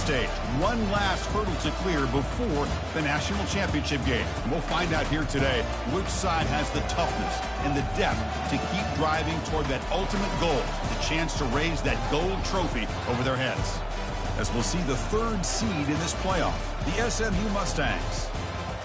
stage. One last hurdle to clear before the national championship game. And we'll find out here today which side has the toughness and the depth to keep driving toward that ultimate goal, the chance to raise that gold trophy over their heads. As we'll see the third seed in this playoff, the SMU Mustangs,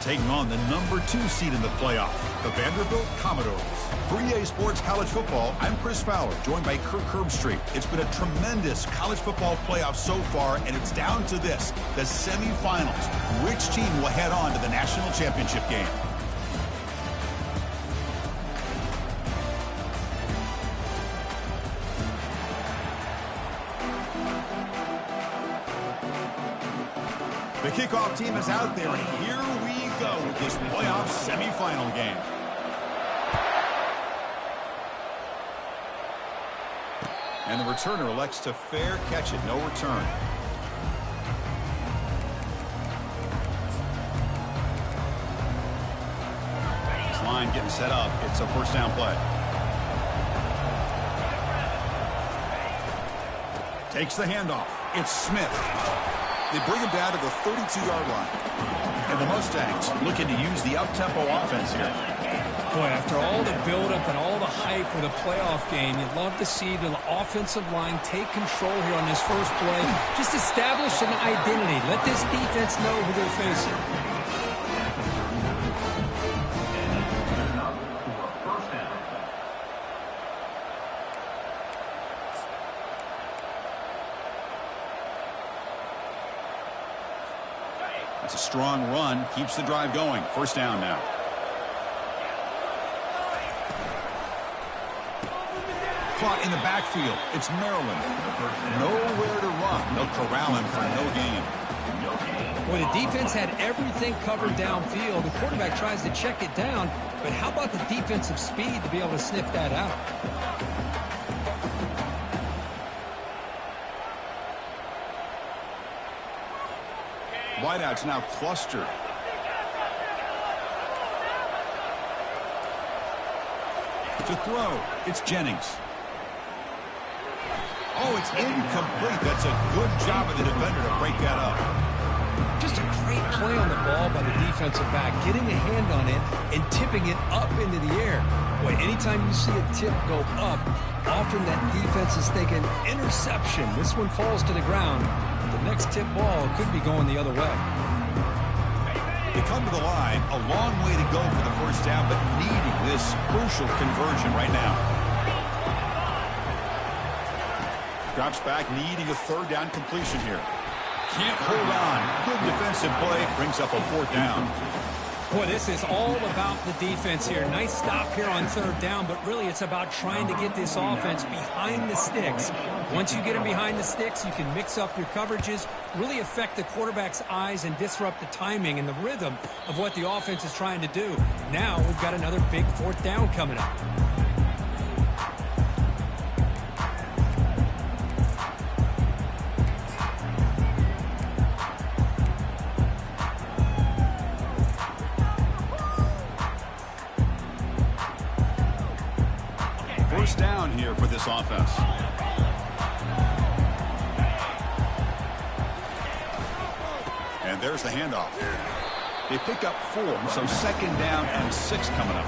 taking on the number 2 seed in the playoff, the Vanderbilt Commodores. For EA Sports College Football, I'm Chris Fowler, joined by Kirk Herbstreit. It's been a tremendous college football playoff so far, and it's down to this, the semifinals. Which team will head on to the national championship game? The kickoff team is out there, and here we go with this playoff semifinal game. And the returner elects to fair catch it, no return. This line getting set up. It's a first down play. Takes the handoff. It's Smith. They bring him down to the 32-yard line. And the Mustangs looking to use the up-tempo offense here. Boy, after all the build-up and all the hype for the playoff game, you'd love to see the offensive line take control here on this first play. Just establish an identity. Let this defense know who they're facing. It's a strong run, keeps the drive going. First down now. Caught in the backfield. It's Maryland. Nowhere to run. They'll corral him for no gain. Well, the defense had everything covered downfield. The quarterback tries to check it down, but how about the defensive speed to be able to sniff that out? Wideouts now clustered. To throw, it's Jennings. Oh, it's incomplete. That's a good job of the defender to break that up. Just a great play on the ball by the defensive back, getting a hand on it and tipping it up into the air. Boy, anytime you see a tip go up, often that defense is thinking interception. This one falls to the ground. The next tip ball could be going the other way. They come to the line, a long way to go for the first down, but needing this crucial conversion right now. Drops back, needing a third down completion here. Can't hold on. Good defensive play, brings up a fourth down. Boy, this is all about the defense here. Nice stop here on third down, but really it's about trying to get this offense behind the sticks. Once you get them behind the sticks, you can mix up your coverages, really affect the quarterback's eyes and disrupt the timing and the rhythm of what the offense is trying to do. Now we've got another big fourth down coming up. First down here for this offense. And there's the handoff. They pick up 4, so second down and 6 coming up.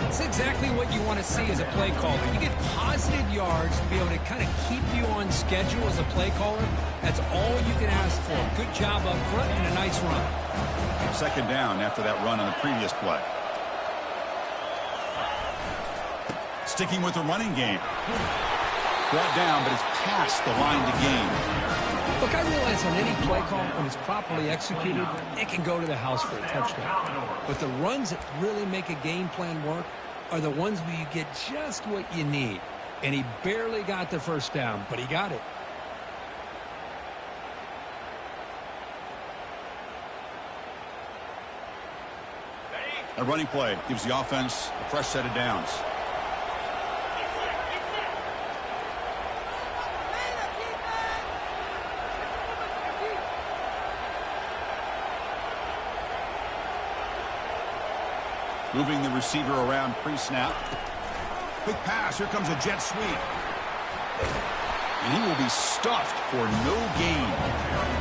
That's exactly what you want to see as a play caller. You get positive yards to be able to kind of keep you on schedule as a play caller. That's all you can ask for. Good job up front and a nice run. Second down after that run on the previous play. Sticking with the running game. Brought down, but it's past the line to gain. Look, I realize on any play call, when it's properly executed, it can go to the house for a touchdown. But the runs that really make a game plan work are the ones where you get just what you need. And he barely got the first down, but he got it. A running play gives the offense a fresh set of downs. Moving the receiver around pre-snap. Quick pass. Here comes a jet sweep. And he will be stuffed for no gain.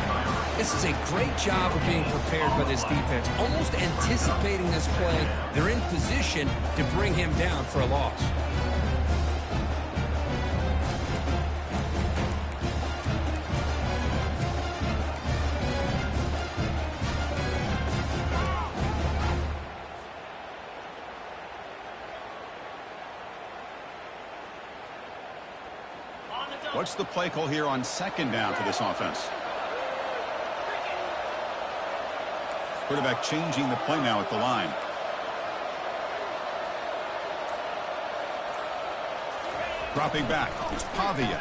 This is a great job of being prepared by this defense, almost anticipating this play. They're in position to bring him down for a loss. What's the play call here on second down for this offense? Quarterback changing the play now at the line. Dropping back, it's Pavia.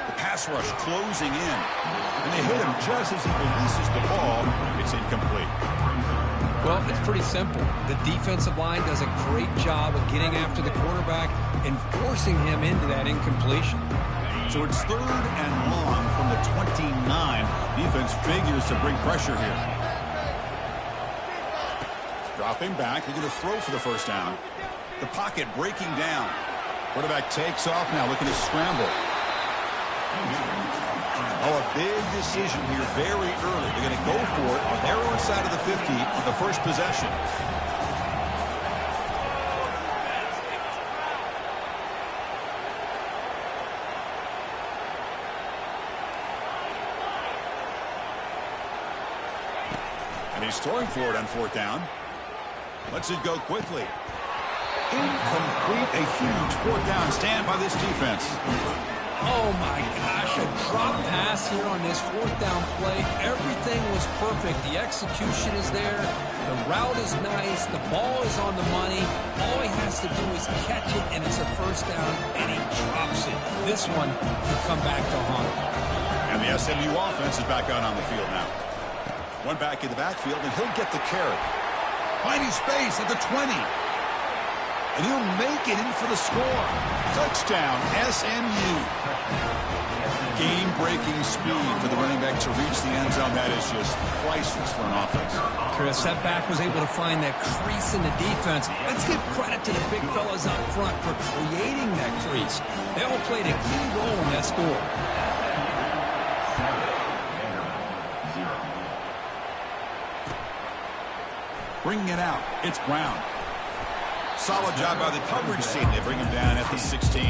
The pass rush closing in. And they hit him just as he releases the ball. It's incomplete. Well, it's pretty simple. The defensive line does a great job of getting after the quarterback and forcing him into that incompletion. So it's 3rd and long from the 29. Defense figures to bring pressure here. Dropping back, they're going to throw for the first down. The pocket breaking down. Quarterback takes off now, looking to scramble. Oh, a big decision here very early. They're going to go for it on their own side of the 50 on the first possession. And he's throwing for it on 4th down. Lets it go quickly. Incomplete, a huge 4th down stand by this defense. Oh, my gosh, a drop pass here on this 4th down play. Everything was perfect. The execution is there. The route is nice. The ball is on the money. All he has to do is catch it, and it's a first down, and he drops it. This one will come back to haunt him. And the SMU offense is back out on the field now. One back in the backfield, and he'll get the carry. Finding space at the 20. And he'll make it in for the score. Touchdown, SMU. Game-breaking speed for the running back to reach the end zone. That is just priceless for an offense. Chris, that back was able to find that crease in the defense. Let's give credit to the big fellas up front for creating that crease. They all played a key role in that score. Bringing it out, it's Brown. Solid job by the coverage team. They bring him down at the 16.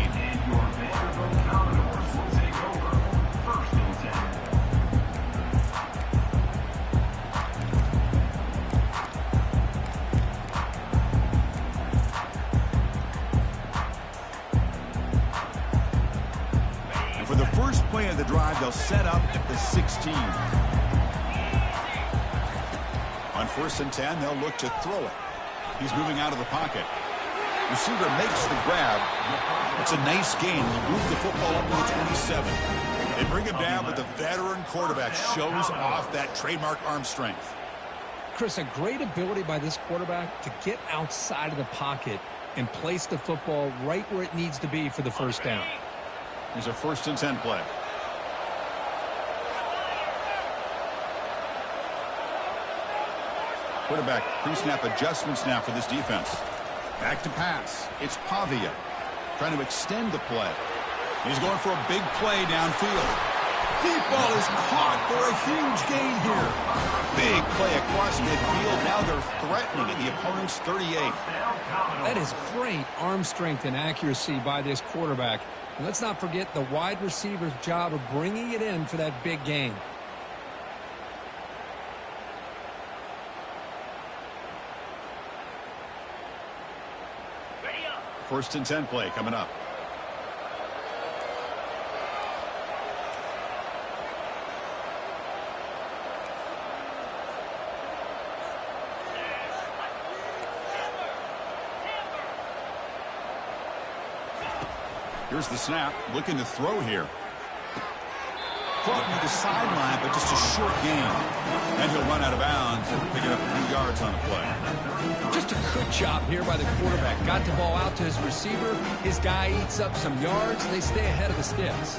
And for the first play of the drive, they'll set up at the 16. On 1st and 10, they'll look to throw it. He's moving out of the pocket. Receiver makes the grab. It's a nice gain. He'll move the football up to the 27. They bring him down, but the veteran quarterback shows off that trademark arm strength. Chris, a great ability by this quarterback to get outside of the pocket and place the football right where it needs to be for the first down. Here's a 1st and 10 play. Quarterback pre-snap adjustments now for this defense. Back to pass. It's Pavia trying to extend the play. He's going for a big play downfield. Deep ball is caught for a huge gain here. Big play across midfield. Now they're threatening at the opponent's 38. That is great arm strength and accuracy by this quarterback. And let's not forget the wide receiver's job of bringing it in for that big gain. 1st and 10 play coming up. Here's the snap, looking to throw here. Caught near the sideline, but just a short gain. And he'll run out of bounds, picking up a few yards on the play. Just a good job here by the quarterback. Got the ball out to his receiver. His guy eats up some yards. They stay ahead of the sticks.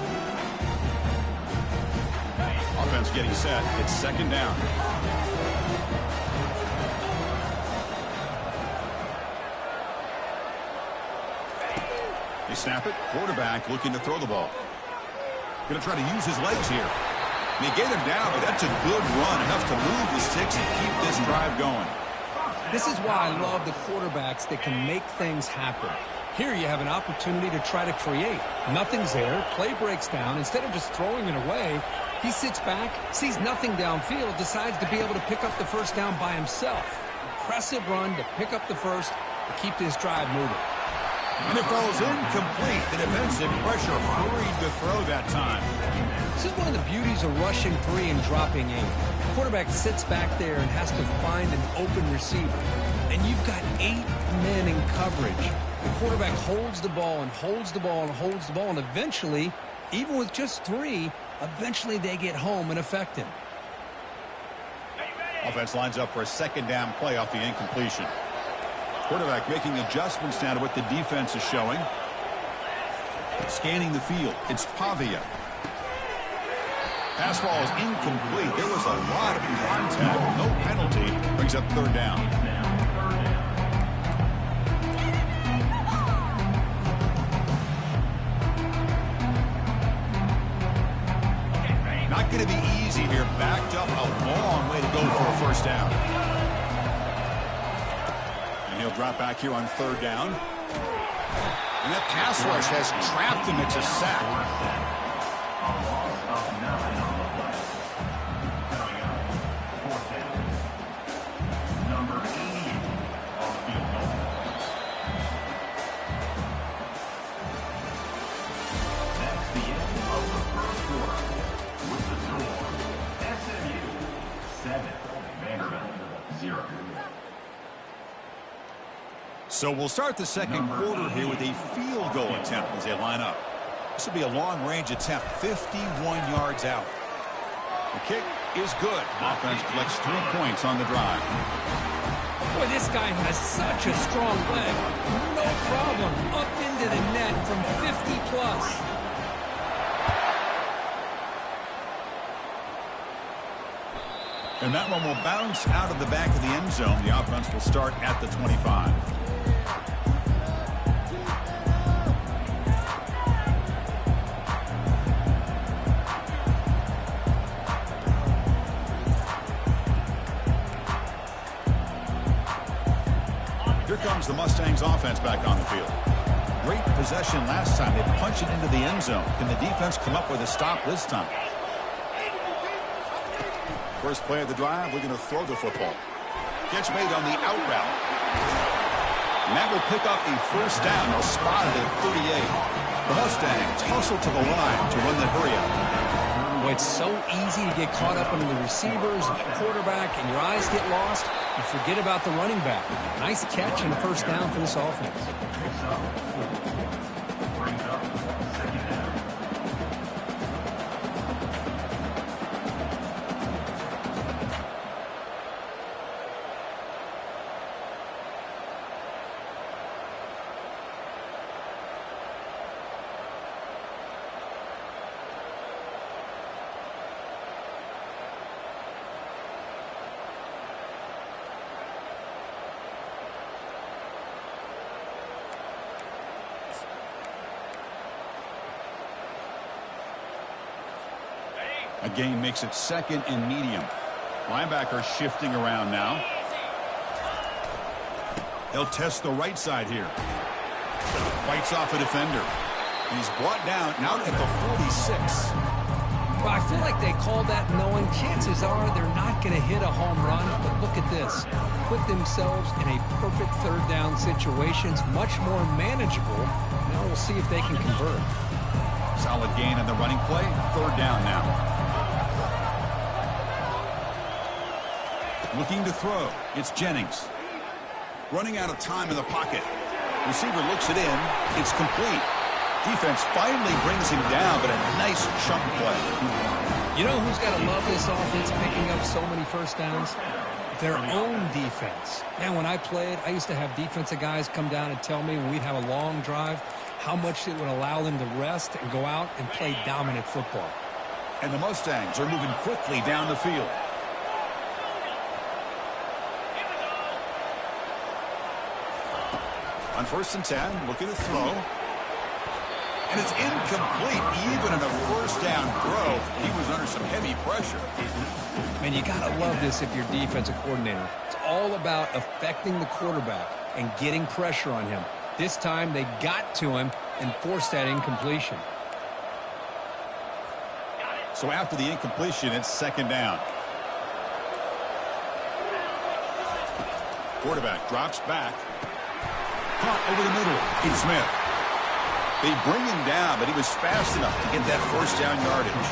Offense getting set. It's 2nd down. They snap it. Quarterback looking to throw the ball. Going to try to use his legs here. They get him down, but that's a good run, enough to move the sticks and keep this drive going. This is why I love the quarterbacks that can make things happen. Here you have an opportunity to try to create. Nothing's there. Play breaks down. Instead of just throwing it away, he sits back, sees nothing downfield, decides to be able to pick up the first down by himself. Impressive run to pick up the first to keep this drive moving. And it falls incomplete. The defensive pressure hurried the throw that time. This is one of the beauties of rushing 3 and dropping 8. The quarterback sits back there and has to find an open receiver. And you've got 8 men in coverage. The quarterback holds the ball and holds the ball and holds the ball, and eventually, even with just 3, eventually they get home and affect him. Offense lines up for a second down play off the incompletion. Quarterback making adjustments now to what the defense is showing. Scanning the field, it's Pavia. Pass ball is incomplete. There was a lot of contact. No penalty. Brings up third down. Not going to be easy here. Backed up a long way to go for a first down. And he'll drop back here on third down. And that pass rush has trapped him. It's a sack. So we'll start the second quarter here with a field goal attempt as they line up. This will be a long-range attempt, 51 yards out. The kick is good. Offense collects 3 points on the drive. Boy, this guy has such a strong leg. No problem. Up into the net from 50+. And that one will bounce out of the back of the end zone. The offense will start at the 25. Here comes the Mustangs offense back on the field. Great possession last time. They punch it into the end zone. Can the defense come up with a stop this time? First play of the drive, we're going to throw the football. Catch made on the out route. And that will pick up a first down. They'll spot it at 38. The Mustangs hustle to the line to run the hurry up. Well, it's so easy to get caught up into the receivers and the quarterback, and your eyes get lost. You forget about the running back. Nice catch and a first down for this offense. A gain makes it second and medium. Linebacker shifting around now. They'll test the right side here. Fights off a defender. He's brought down out at the 46. Well, I feel like they called that knowing chances are they're not going to hit a home run. But look at this. Put themselves in a perfect third down situation. It's much more manageable. Now we'll see if they can convert. Solid gain on the running play. Third down now. Looking to throw. It's Jennings. Running out of time in the pocket. Receiver looks it in. It's complete. Defense finally brings him down, but a nice chunk play. You know who's got to love this offense picking up so many first downs? Their own defense. Man, when I played, I used to have defensive guys come down and tell me when we'd have a long drive how much it would allow them to rest and go out and play dominant football. And the Mustangs are moving quickly down the field. On 1st and 10, looking to throw. And it's incomplete. Even in a first down throw, he was under some heavy pressure. Man, you got to love this if you're defensive coordinator. It's all about affecting the quarterback and getting pressure on him. This time they got to him and forced that incompletion. So after the incompletion, it's second down. Quarterback drops back. Caught over the middle. It's Smith. They bring him down, but he was fast enough to get that first down yardage.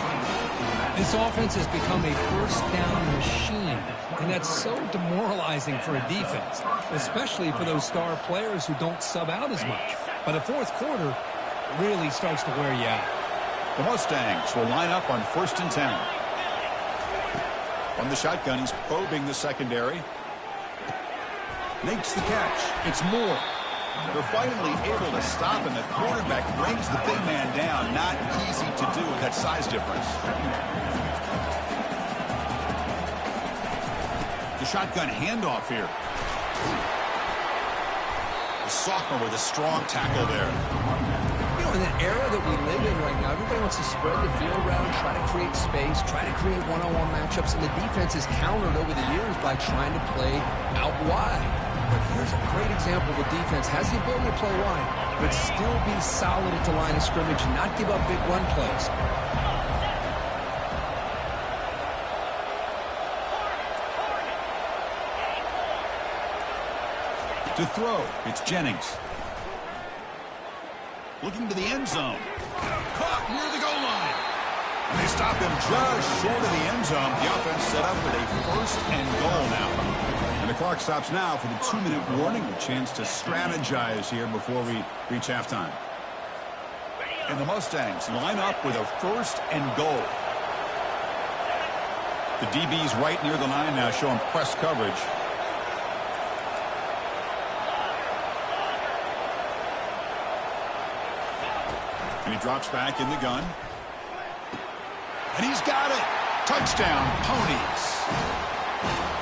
This offense has become a first down machine, and that's so demoralizing for a defense, especially for those star players who don't sub out as much. By the fourth quarter, it really starts to wear you out. The Mustangs will line up on 1st and 10. From the shotgun, he's probing the secondary. Makes the catch. It's Moore. They're finally able to stop him. The quarterback brings the big man down. Not easy to do with that size difference. The shotgun handoff here. The sophomore with a strong tackle there. You know, in the era that we live in right now, everybody wants to spread the field around, try to create space, try to create one-on-one matchups, and the defense is countered over the years by trying to play out wide. But here's a great example. The defense has the ability to play wide, but still be solid at the line of scrimmage and not give up big run plays. To throw, it's Jennings. Looking to the end zone. Caught near the goal line. And they stop him just short of the end zone. The offense set up with a 1st and goal now. And the clock stops now for the 2-minute warning. A chance to strategize here before we reach halftime. And the Mustangs line up with a 1st and goal. The DB's right near the line now, showing press coverage. And he drops back in the gun. And he's got it. Touchdown, Ponies.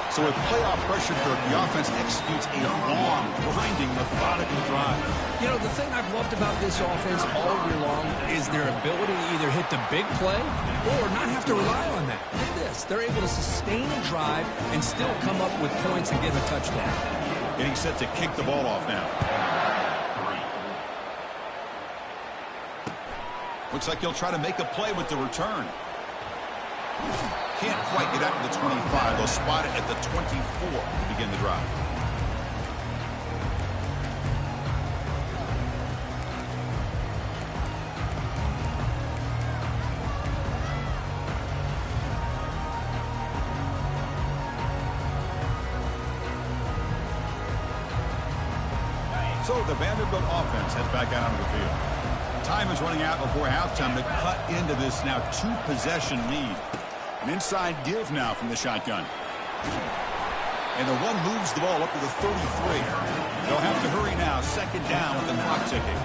So with playoff pressure, Kirk, the offense executes a long, grinding, methodical drive. You know, the thing I've loved about this offense all year long is their ability to either hit the big play or not have to rely on that. Look at this. They're able to sustain a drive and still come up with points and get a touchdown. Getting set to kick the ball off now. Looks like he'll try to make a play with the return. Can't quite get out to the 25. They'll spot it at the 24 to begin the drive. So the Vanderbilt offense heads back out onto the field. Time is running out before halftime to cut into this now 2-possession lead. An inside give now from the shotgun. And the one moves the ball up to the 33. They'll have to hurry now. 2nd down with the clock ticking.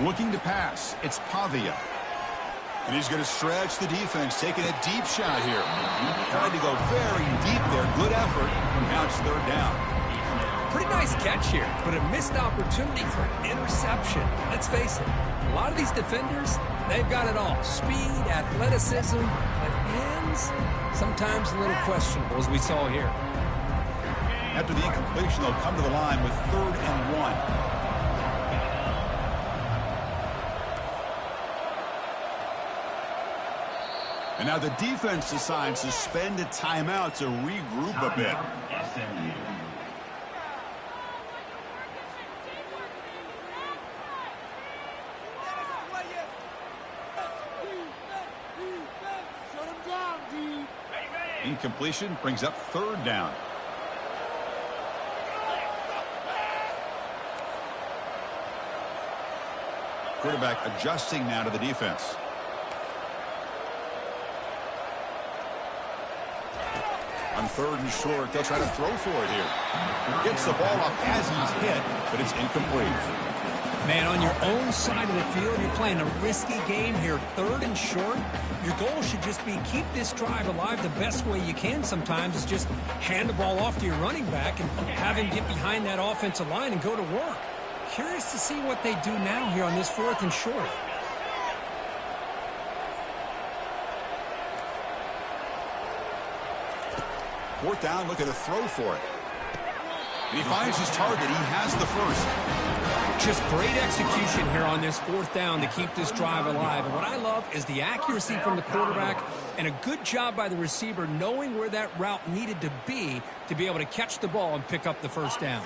Looking to pass, it's Pavia. And he's going to stretch the defense, taking a deep shot here. Trying to go very deep there. Good effort. Now it's 3rd down. Pretty nice catch here, but a missed opportunity for an interception. Let's face it, a lot of these defenders, they've got it all. Speed, athleticism, but hands, sometimes a little questionable, as we saw here. After the incompletion, they'll come to the line with 3rd and 1. And now the defense decides to spend a timeout to regroup a bit. Incompletion brings up 3rd down. Quarterback adjusting now to the defense. On third and short, they'll try to throw for it here. Gets the ball up as he's hit, but it's incomplete. Man, on your own side of the field, you're playing a risky game here. Third and short, your goal should just be keep this drive alive the best way you can sometimes is just hand the ball off to your running back and have him get behind that offensive line and go to work. Curious to see what they do now here on this fourth and short. Fourth down, looking to throw for it. And he finds his target. He has the first. Just great execution here on this fourth down to keep this drive alive. And what I love is the accuracy from the quarterback and a good job by the receiver knowing where that route needed to be able to catch the ball and pick up the first down.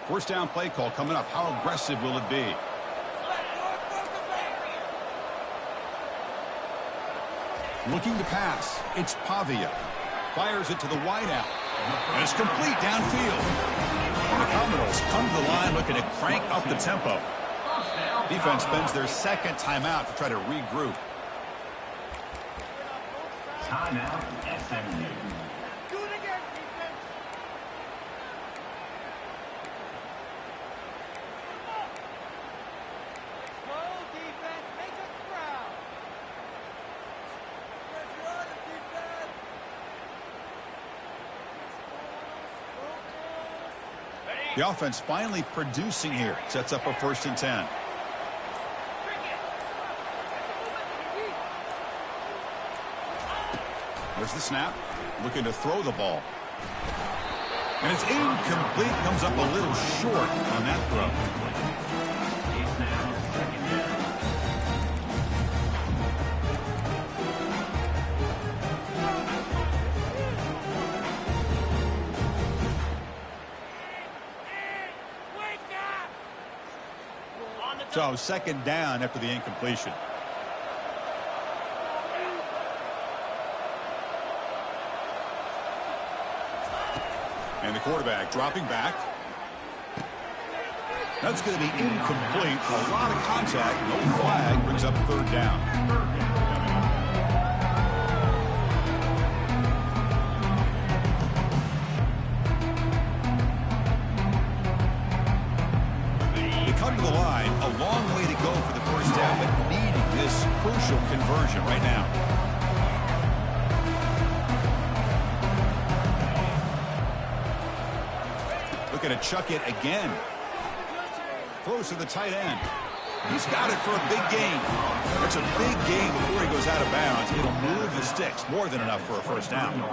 First down play call coming up. How aggressive will it be? Looking to pass. It's Pavia. Fires it to the wideout. And it's complete downfield. And the Commodores come to the line looking to crank up the tempo. Defense spends their second timeout to try to regroup. Timeout, SMU. Do it again, defense. Slow defense, make us proud. Pressure on the defense. The offense finally producing here. Sets up a 1st and 10. There's the snap. Looking to throw the ball. And it's incomplete. Comes up a little short on that throw. It's now second down. So second down after the incompletion. And the quarterback dropping back. That's going to be incomplete. A lot of contact. No flag. Brings up 3rd down. Come to the line, a long way to go for the first down, but needing this crucial conversion right now. Looking to chuck it again. Throws to the tight end. He's got it for a big gain. It's a big gain before he goes out of bounds. It'll move the sticks more than enough for a first down.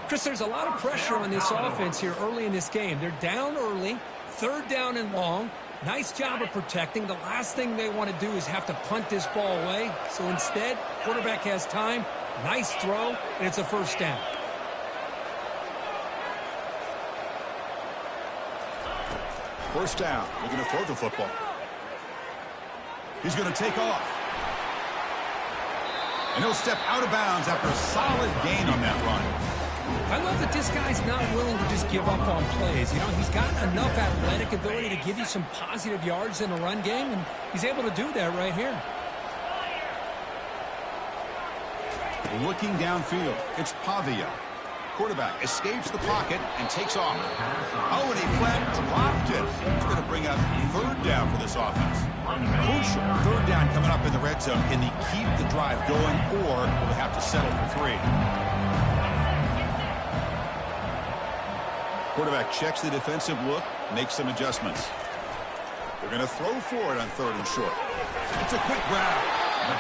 Chris, there's a lot of pressure on this offense here early in this game. They're down early, 3rd down and long. Nice job of protecting. The last thing they want to do is have to punt this ball away. So instead, quarterback has time. Nice throw, and it's a 1st down. First down. Looking to throw the football. He's going to take off. And he'll step out of bounds after a solid gain on that run. I love that this guy's not willing to just give up on plays. You know, he's got enough athletic ability to give you some positive yards in a run game, and he's able to do that right here. Looking downfield, it's Pavia. Quarterback escapes the pocket and takes off. Oh, and he flat dropped it. It's going to bring up 3rd down for this offense. Crucial 3rd down coming up in the red zone. Can they keep the drive going, or will they have to settle for 3? Quarterback checks the defensive look, makes some adjustments. They're going to throw for it on 3rd and short. It's a quick grab.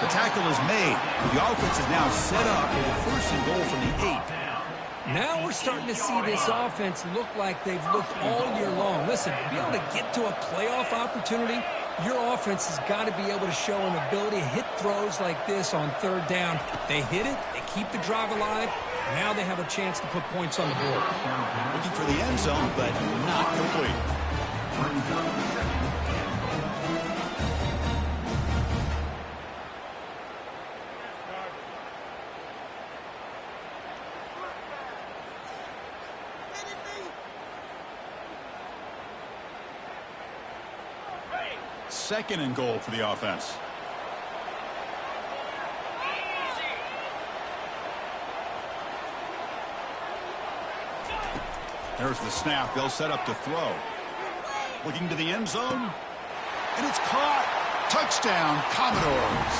The tackle is made. The offense is now set up with a 1st and goal from the 8. Now we're starting to see this offense look like they've looked all year long. Listen, to be able to get to a playoff opportunity, your offense has got to be able to show an ability to hit throws like this on 3rd down. They hit it, they keep the drive alive. Now they have a chance to put points on the board. Looking for the end zone, but not complete. Second and goal for the offense. There's the snap. They'll set up to throw. Looking to the end zone. And it's caught. Touchdown, Commodores.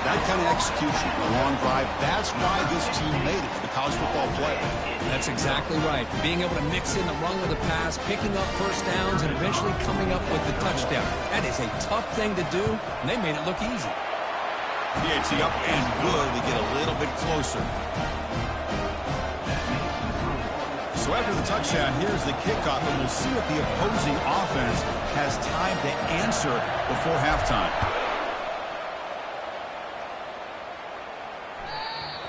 That kind of execution, a long drive, that's why this team made it to the college football playoff. That's exactly right. Being able to mix in the run with the pass, picking up first downs, and eventually coming up with the touchdown. That is a tough thing to do, and they made it look easy. PAT up and good to get a little bit closer. So after the touchdown, here's the kickoff, and we'll see if the opposing offense has time to answer before halftime.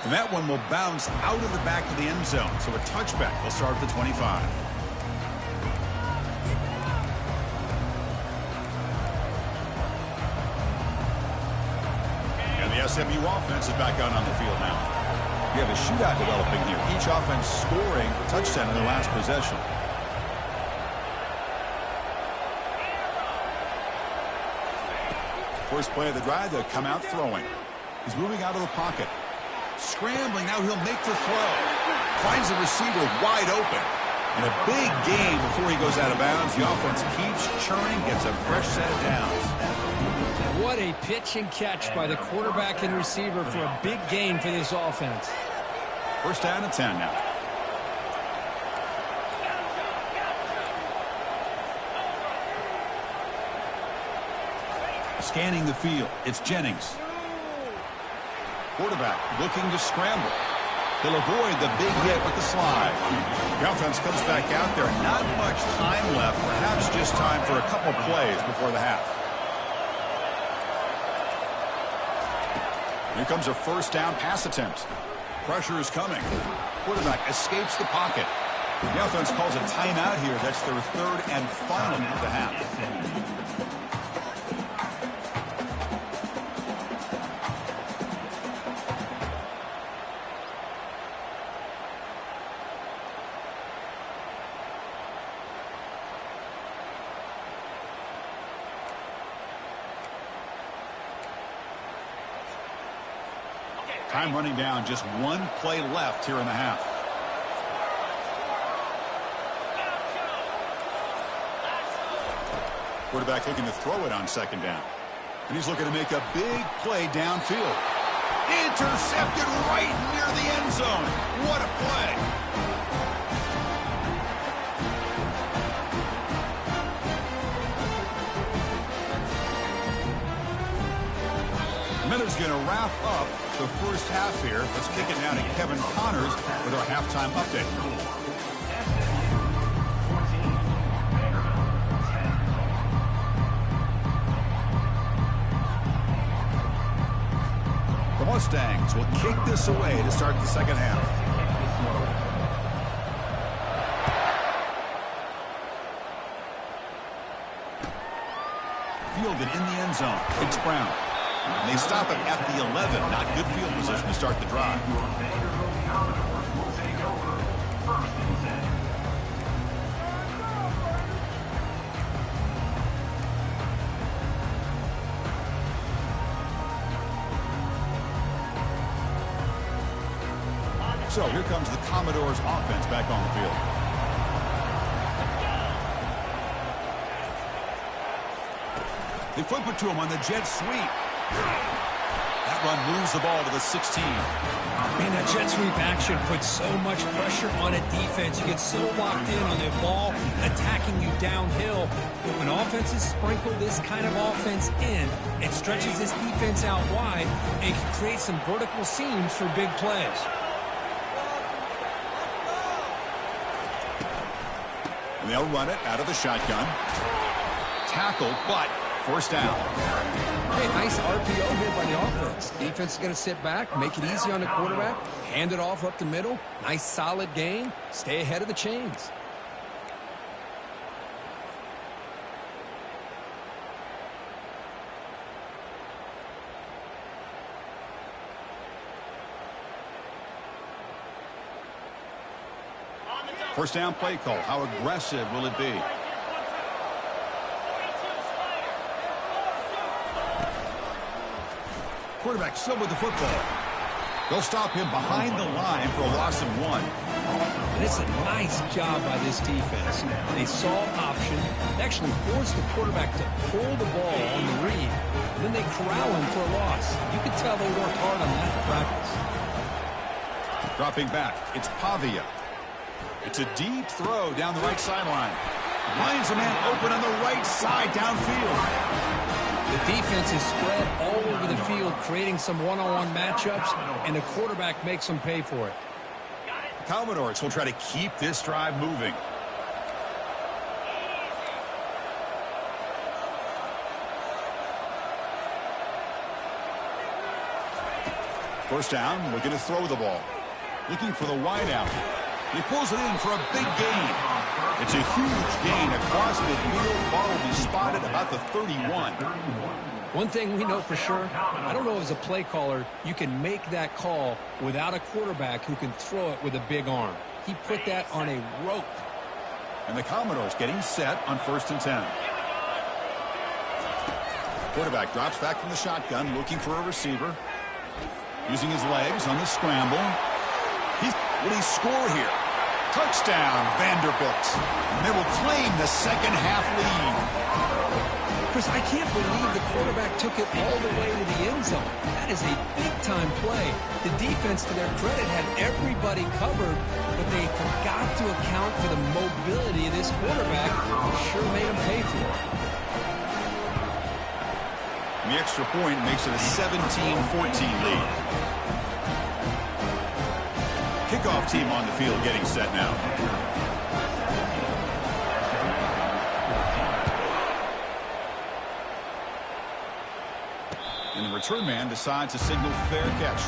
And that one will bounce out of the back of the end zone. So a touchback will start at the 25. And the SMU offense is back out on the field now. We have a shootout developing here. Each offense scoring a touchdown in their last possession. First play of the drive, they'll come out throwing. He's moving out of the pocket. Scrambling, now he'll make the throw. Finds the receiver wide open. And a big gain before he goes out of bounds. The offense keeps churning, gets a fresh set of downs. What a pitch and catch by the quarterback and receiver for a big gain for this offense. First down and 10 now. Scanning the field, it's Jennings. Quarterback looking to scramble. He'll avoid the big hit with the slide. The offense comes back out there. Not much time left. Perhaps just time for a couple plays before the half. Here comes a first down pass attempt. Pressure is coming. Quarterback escapes the pocket. The offense calls a timeout here. That's their third and final of the half. Time running down, just one play left here in the half. Quarterback looking to throw it on second down. And he's looking to make a big play downfield. Intercepted right near the end zone. What a play. Miller's going to wrap up the first half here. Let's kick it down to Kevin Connors with our halftime update. The Mustangs will kick this away to start the second half. Fielded in the end zone. It's Brown. And they stop it at the 11. Not good field position to start the drive. So here comes the Commodores offense back on the field. They flip it to him on the jet sweep. That run moves the ball to the 16. Man, that jet sweep action puts so much pressure on a defense. You get so locked in on the ball attacking you downhill. But when offenses sprinkle this kind of offense in, it stretches this defense out wide and can create some vertical seams for big plays. And they'll run it out of the shotgun. Tackled, but first down. Hey, nice RPO here by the offense. Defense is going to sit back, make it easy on the quarterback, hand it off up the middle. Nice solid gain. Stay ahead of the chains. First down play call. How aggressive will it be? Quarterback still with the football. They'll stop him behind the line for a loss of 1. And it's a nice job by this defense. They saw option, they actually forced the quarterback to pull the ball on the read, and then they corral him for a loss. You can tell they worked hard on that in practice. Dropping back, it's Pavia. It's a deep throw down the right sideline. Finds a man open on the right side downfield. The defense is spread all over the field, creating some one-on-one matchups, and the quarterback makes them pay for it. The Commodores will try to keep this drive moving. First down, looking to throw the ball. Looking for the wide out. He pulls it in for a big gain. It's a huge gain across midfield. Ball will be spotted about the 31. One thing we know for sure, I don't know as a play caller, you can make that call without a quarterback who can throw it with a big arm. He put that on a rope. And the Commodores getting set on 1st and 10. Quarterback drops back from the shotgun, looking for a receiver. Using his legs on the scramble. Will he score here? Touchdown, Vanderbilt. And they will claim the second half lead. Chris, I can't believe the quarterback took it all the way to the end zone. That is a big-time play. The defense, to their credit, had everybody covered, but they forgot to account for the mobility of this quarterback. Sure made him pay for it. And the extra point makes it a 17-14 lead. Kickoff team on the field getting set now. And the return man decides to signal fair catch.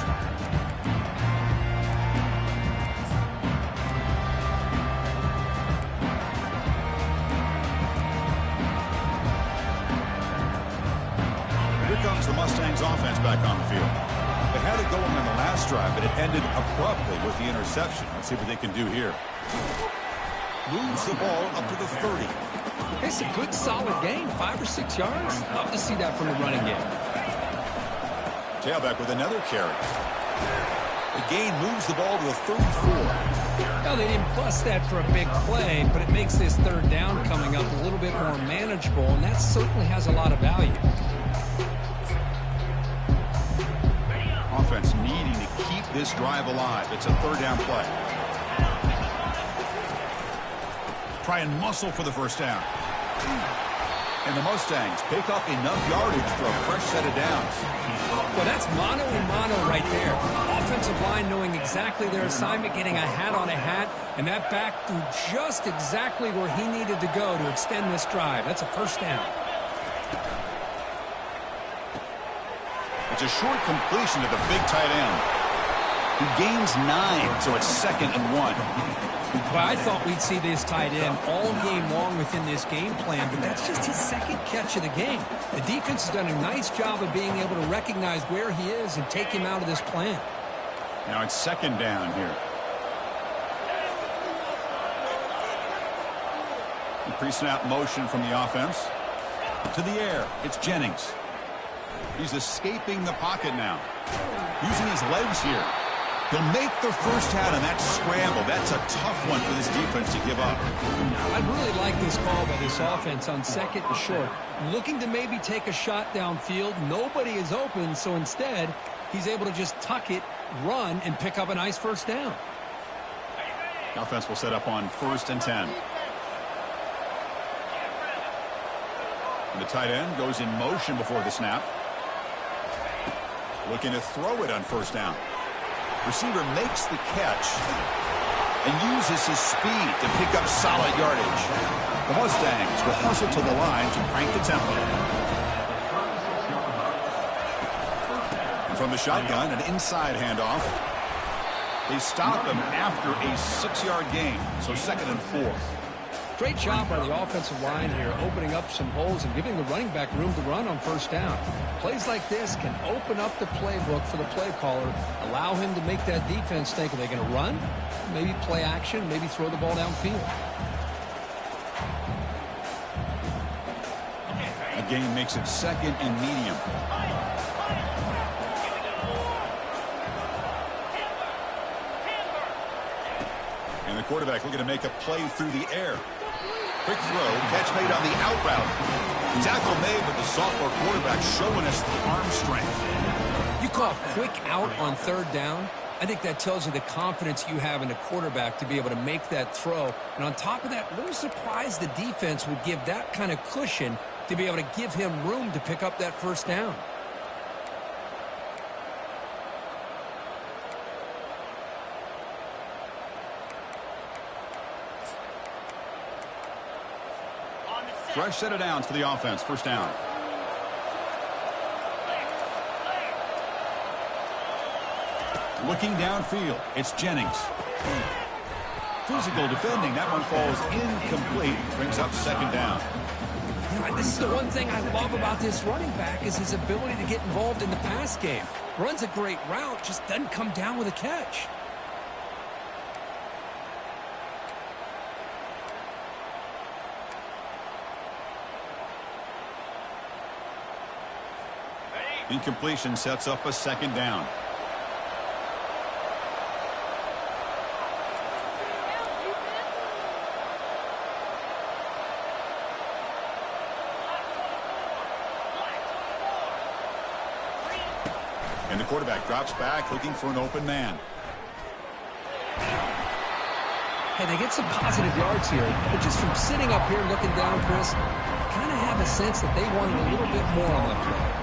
Here comes the Mustangs offense back on the field. They had it going on the last drive, but it ended abruptly with the interception. Let's see what they can do here. Moves the ball up to the 30. It's a good, solid game, 5 or 6 yards. Love to see that from the running game. Tailback with another carry. The gain moves the ball to the 34. Now, they didn't bust that for a big play, but it makes this 3rd down coming up a little bit more manageable, and that certainly has a lot of value. Offense needing to keep this drive alive. It's a 3rd down play. Try and muscle for the first down. And the Mustangs pick up enough yardage for a fresh set of downs. Well, that's mano a mano right there. Offensive line knowing exactly their assignment, getting a hat on a hat, and that back threw just exactly where he needed to go to extend this drive. That's a first down. It's a short completion to the big tight end. He gains 9, so it's 2nd and 1. Well, I thought we'd see this tight end all game long within this game plan, but that's just his 2nd catch of the game. The defense has done a nice job of being able to recognize where he is and take him out of this plan. Now it's 2nd down here. Pre-snap motion from the offense. To the air, it's Jennings. He's escaping the pocket now. Using his legs here. He'll make the first down on that scramble. That's a tough one for this defense to give up. I'd really like this call by this offense on 2nd and short. Looking to maybe take a shot downfield. Nobody is open, so instead, he's able to just tuck it, run, and pick up a nice first down. The offense will set up on 1st and 10. And the tight end goes in motion before the snap. Looking to throw it on 1st down. Receiver makes the catch and uses his speed to pick up solid yardage. The Mustangs will hustle to the line to crank the tempo. And from the shotgun, an inside handoff. They stop him after a 6-yard gain, so 2nd and 4. Great job by the offensive line here, opening up some holes and giving the running back room to run on 1st down. Plays like this can open up the playbook for the play caller, allow him to make that defense think, are they going to run? Maybe play action, maybe throw the ball downfield. The gain makes it 2nd and medium. the quarterback looking to make a play through the air. Quick throw, catch made on the out route. Tackle made, but the sophomore quarterback showing us the arm strength. You call quick out on third down? I think that tells you the confidence you have in the quarterback to be able to make that throw. And on top of that, a little surprised the defense would give that kind of cushion to be able to give him room to pick up that first down. Fresh set of downs for the offense. First down. Looking downfield, it's Jennings. Physical defending. That one falls incomplete. Brings up second down. This is the one thing I love about this running back is his ability to get involved in the pass game. Runs a great route, just doesn't come down with a catch. Incompletion sets up a second down. And the quarterback drops back looking for an open man. Hey, they get some positive yards here, but just from sitting up here looking down, Chris, kind of have a sense that they wanted a little bit more on that play.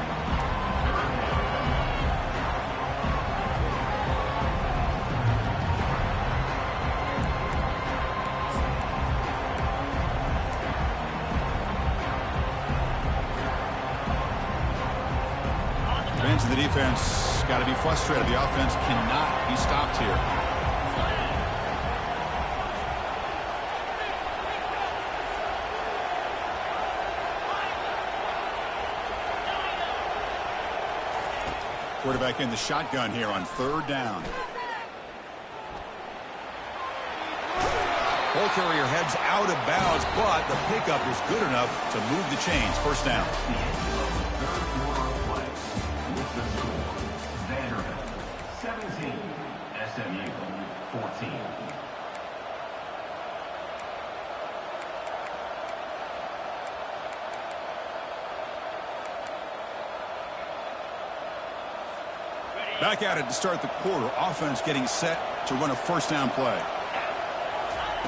Fans of the defense got to be frustrated. The offense cannot be stopped here. Quarterback in the shotgun here on third down. Ball carrier heads out of bounds, but the pickup is good enough to move the chains. First down. Vanderbilt 17, SMU 14. Back at it to start the quarter. Offense getting set to run a first down play.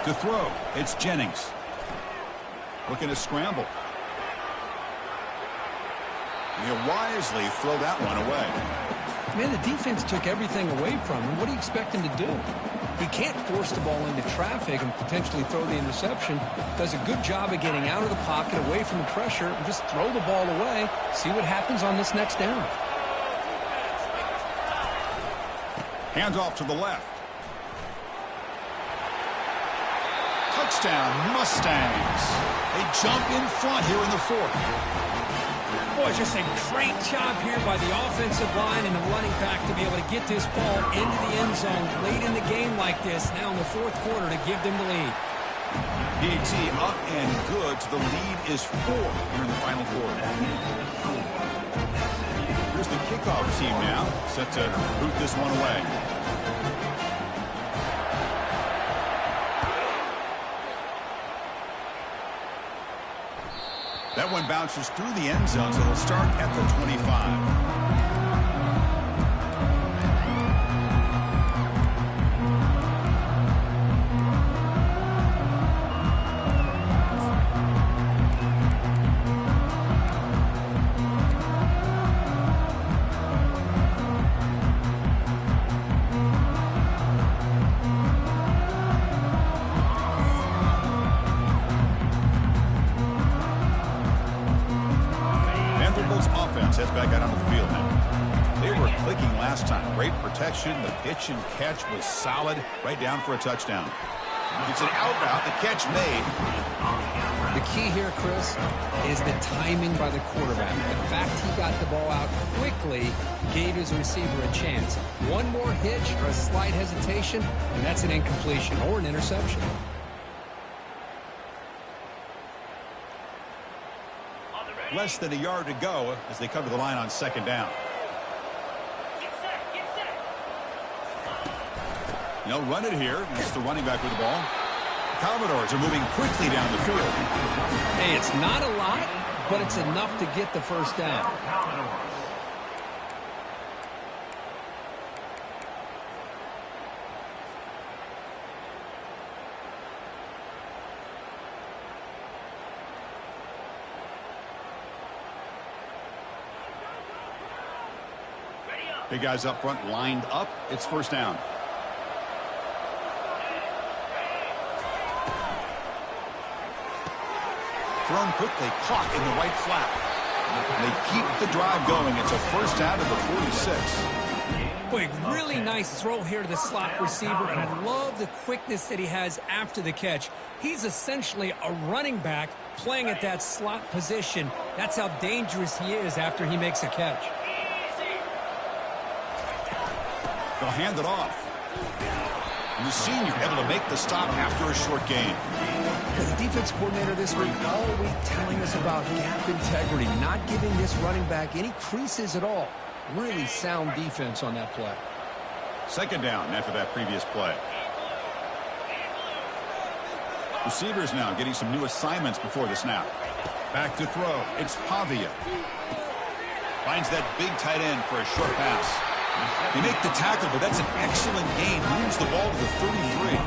To throw, it's Jennings. Looking to scramble. He'll wisely throw that one away. Man, the defense took everything away from him. What do you expect him to do? He can't force the ball into traffic and potentially throw the interception. Does a good job of getting out of the pocket, away from the pressure, and just throw the ball away. See what happens on this next down. Handoff to the left. Touchdown, Mustangs. They jump in front here in the fourth. Boy, just a great job here by the offensive line and the running back to be able to get this ball into the end zone late in the game like this, now in the fourth quarter, to give them the lead. PAT up and good, so the lead is 4 here in the final quarter. Here's the kickoff team now, set to boot this one away. That one bounces through the end zone, so it'll start at the 25. Heads back out onto the field now. They were clicking last time. Great protection. The pitch and catch was solid. Right down for a touchdown. It's an out route. The catch made. The key here, Chris, is the timing by the quarterback. The fact he got the ball out quickly gave his receiver a chance. One more hitch or a slight hesitation, and that's an incompletion or an interception. Less than a yard to go as they come to the line on second down. They'll run it here. That's the running back with the ball. The Commodores are moving quickly down the field. Hey, it's not a lot, but it's enough to get the first down. Big guys up front lined up. It's first down. Thrown quickly, caught in the right flat. They keep the drive going. It's a first down to the 46. Boy, really nice throw here to the slot receiver, and I love the quickness that he has after the catch. He's essentially a running back playing at that slot position. That's how dangerous he is after he makes a catch. They'll hand it off. And the senior able to make the stop after a short gain. The defense coordinator this week all week telling us about gap integrity, not giving this running back any creases at all. Really sound defense on that play. Second down after that previous play. Receivers now getting some new assignments before the snap. Back to throw. It's Pavia. Finds that big tight end for a short pass. They make the tackle, but that's an excellent gain. Moves the ball to the 33.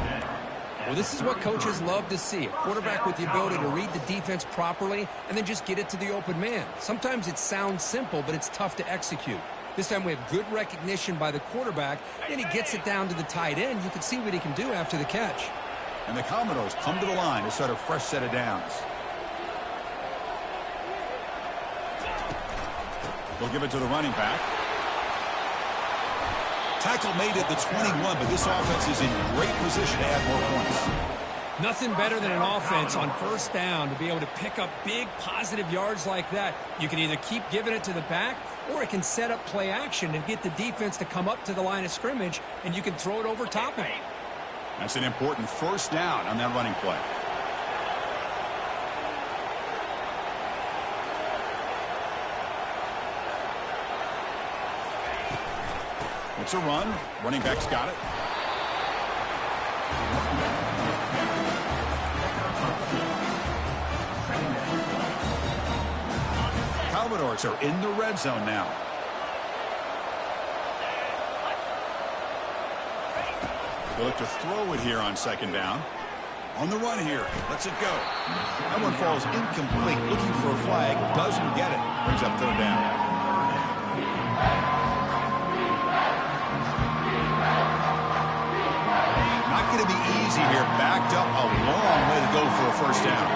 Well, this is what coaches love to see. A quarterback with the ability to read the defense properly and then just get it to the open man. Sometimes it sounds simple, but it's tough to execute. This time we have good recognition by the quarterback, and he gets it down to the tight end. You can see what he can do after the catch. And the Commodores come to the line to start a fresh set of downs. They'll give it to the running back. Tackle made at the 21, but this offense is in great position to add more points. Nothing better than an offense on first down to be able to pick up big positive yards like that. You can either keep giving it to the back, or it can set up play action and get the defense to come up to the line of scrimmage, and you can throw it over top of it. That's an important first down on that running play. It's a run. Running back's got it. Commodores are in the red zone now. They'll look to throw it here on second down. On the run here. Lets it go. That one falls incomplete. Looking for a flag. Doesn't get it. Brings up third down. Not going to be easy here. Backed up a long way to go for a first down.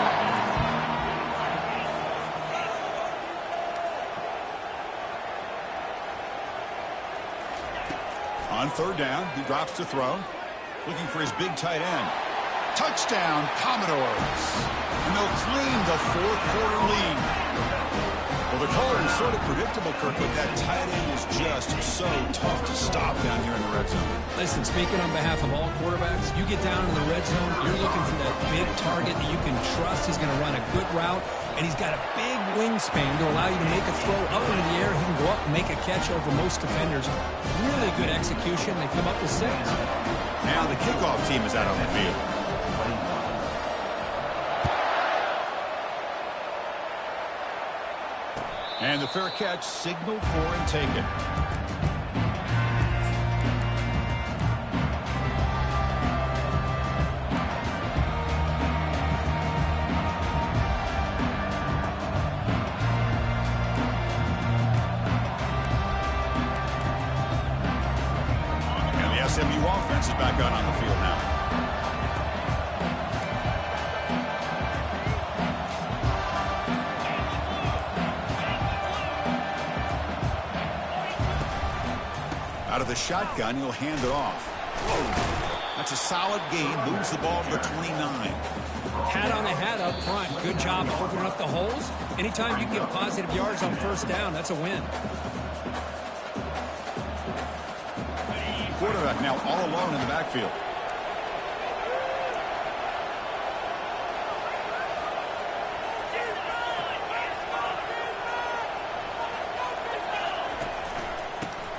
On third down, he drops to throw. Looking for his big tight end. Touchdown, Commodores. And they'll claim the fourth quarter lead. Well, the color is sort of predictable, Kirk, but that tight end is just so tough to stop down here in the red zone. Listen, speaking on behalf of all quarterbacks, you get down in the red zone, you're looking for that big target that you can trust is going to run a good route, and he's got a big wingspan to allow you to make a throw up into the air. He can go up and make a catch over most defenders. Really good execution. They come up with 6. Now the kickoff team is out on the field. And the fair catch signaled for and taken. And the SMU offense is back out on the field now. Out of the shotgun, he'll hand it off. Whoa. That's a solid gain. Moves the ball to the 29. Hat on the hat up front. Good job opening up the holes. Anytime you can get positive yards on first down, that's a win. Quarterback now all alone in the backfield.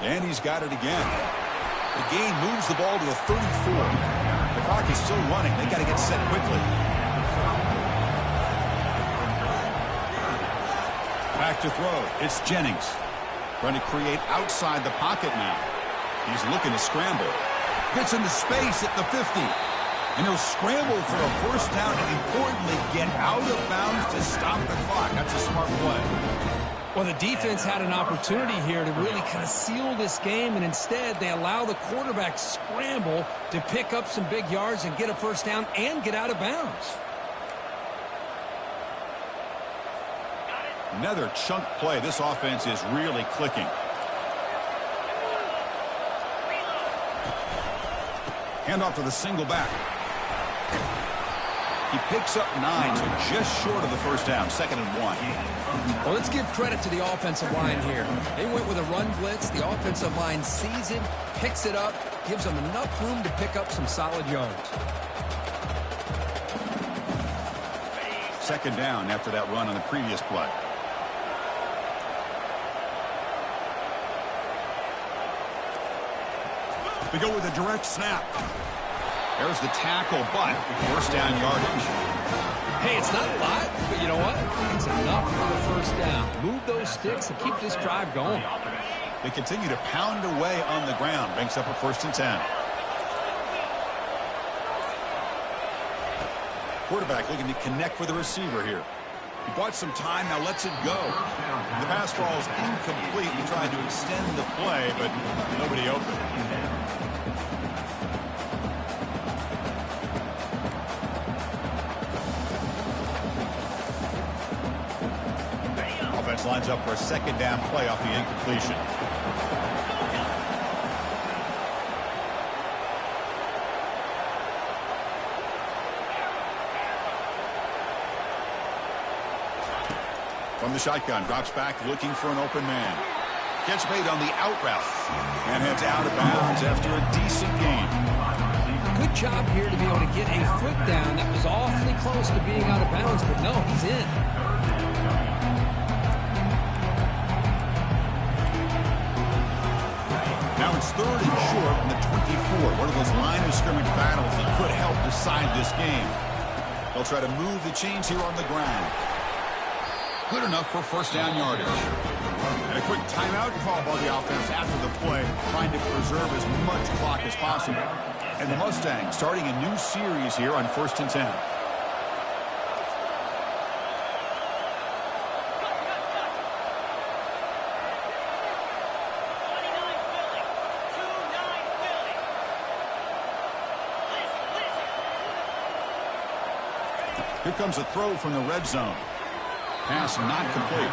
And he's got it again. The game moves the ball to the 34. The clock is still running. They got to get set quickly. Back to throw. It's Jennings. Trying to create outside the pocket now. He's looking to scramble. Gets into space at the 50. And he'll scramble for a first down and, importantly, get out of bounds to stop the clock. That's a smart play. Well, the defense had an opportunity here to really kind of seal this game, and instead they allow the quarterback scramble to pick up some big yards and get a first down and get out of bounds. Another chunk play. This offense is really clicking. Handoff to the single back. He picks up 9, so just short of the first down. 2nd and 1. Well, let's give credit to the offensive line here. They went with a run blitz. The offensive line sees it, picks it up, gives them enough room to pick up some solid yards. 2nd down after that run on the previous play. They go with a direct snap. There's the tackle, but first down yardage. Hey, it's not a lot, but you know what? It's enough for the first down. Move those sticks and keep this drive going. They continue to pound away on the ground. Banks up a 1st and 10. Quarterback looking to connect with the receiver here. He bought some time, now lets it go. The pass ball is incomplete. He tried to extend the play, but nobody open. Offense lines up for a 2nd down play off the incompletion. From the shotgun, drops back looking for an open man. Catch made on the out route and heads out of bounds after a decent gain. Good job here to be able to get a foot down. That was awfully close to being out of bounds, but no, he's in. Now it's 3rd and short on the 24. One of those line of scrimmage battles that could help decide this game. They'll try to move the chains here on the ground. Good enough for first down yardage. And a quick timeout call by the offense after the play, trying to preserve as much clock as possible. And the Mustangs starting a new series here on 1st and 10. Here comes a throw from the red zone. Pass not complete.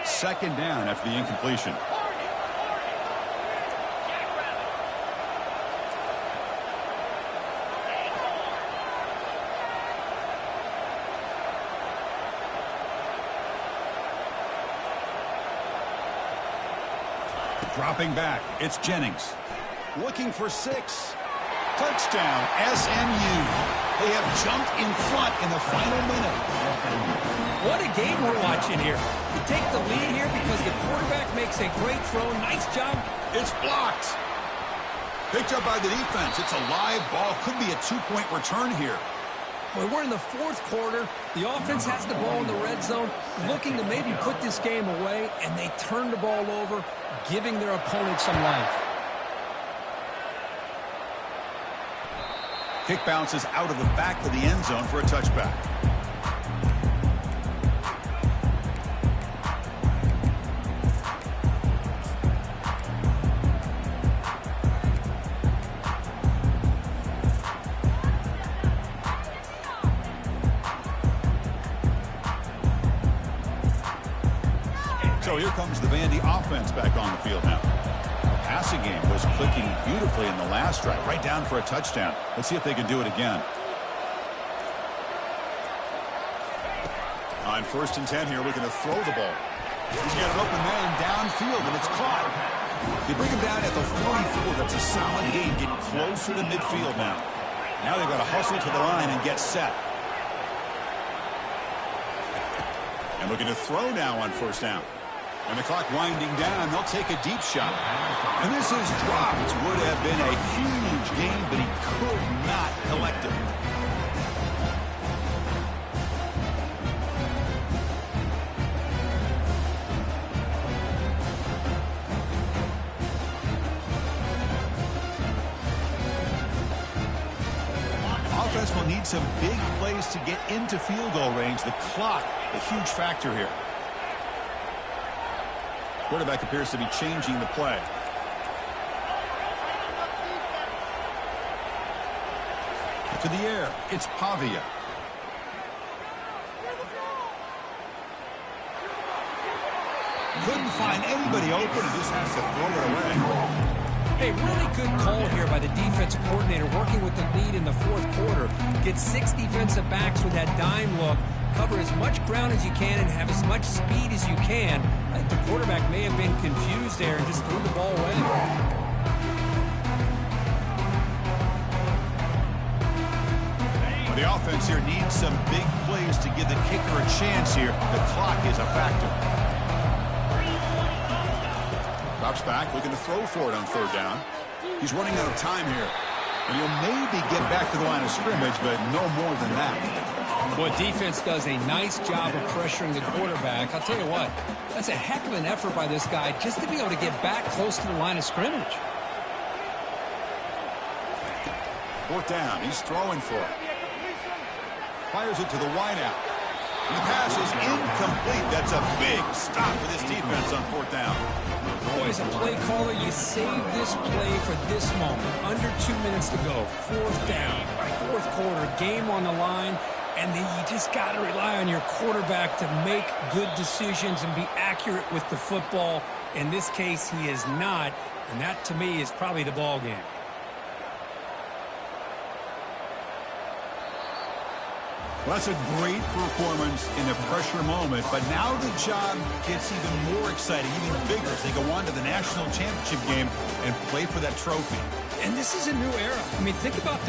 Second down after the incompletion. Dropping back, it's Jennings. Looking for 6. Touchdown, SMU. They have jumped in front in the final minute. What a game we're watching here. We take the lead here because the quarterback makes a great throw. Nice job. It's blocked. Picked up by the defense. It's a live ball. Could be a 2-point return here. Boy, we're in the 4th quarter. The offense has the ball in the red zone, looking to maybe put this game away, and they turn the ball over, giving their opponent some life. Kick bounces out of the back of the end zone for a touchback. So here comes the Vandy offense back on the field now. The passing game was clicking beautifully in the last drive, right down for a touchdown. Let's see if they can do it again. On 1st and 10 here, looking to throw the ball. He's got an open man downfield, and it's caught. They bring him down at the 44. That's a solid gain, getting closer to midfield now. Now they've got to hustle to the line and get set. And looking to throw now on first down. And the clock winding down, they'll take a deep shot. And this is dropped. Would have been a huge gain, but he could not collect it. Offense will need some big plays to get into field goal range. The clock, a huge factor here. Quarterback appears to be changing the play. To the air, it's Pavia. Couldn't find anybody open and just has to throw it away. A really good call here by the defensive coordinator, working with the lead in the fourth quarter. Get 6 defensive backs with that dime look. Cover as much ground as you can and have as much speed as you can. I think the quarterback may have been confused there and just threw the ball away. The offense here needs some big plays to give the kicker a chance here. The clock is a factor. Drops back, looking to throw for it on third down. He's running out of time here. And he'll maybe get back to the line of scrimmage, but no more than that. Well, defense does a nice job of pressuring the quarterback. I'll tell you what, that's a heck of an effort by this guy just to be able to get back close to the line of scrimmage. Fourth down, he's throwing for it. Fires it to the wideout. And the pass is incomplete. That's a big stop for this defense on fourth down. Boy, as a play caller, you save this play for this moment. Under 2 minutes to go. Fourth down, fourth quarter, game on the line. And then you just got to rely on your quarterback to make good decisions and be accurate with the football. In this case, he is not. And that, to me, is probably the ball game. Well, that's a great performance in a pressure moment, but now the job gets even more exciting, even bigger as they go on to the national championship game and play for that trophy. And this is a new era. I mean, think about the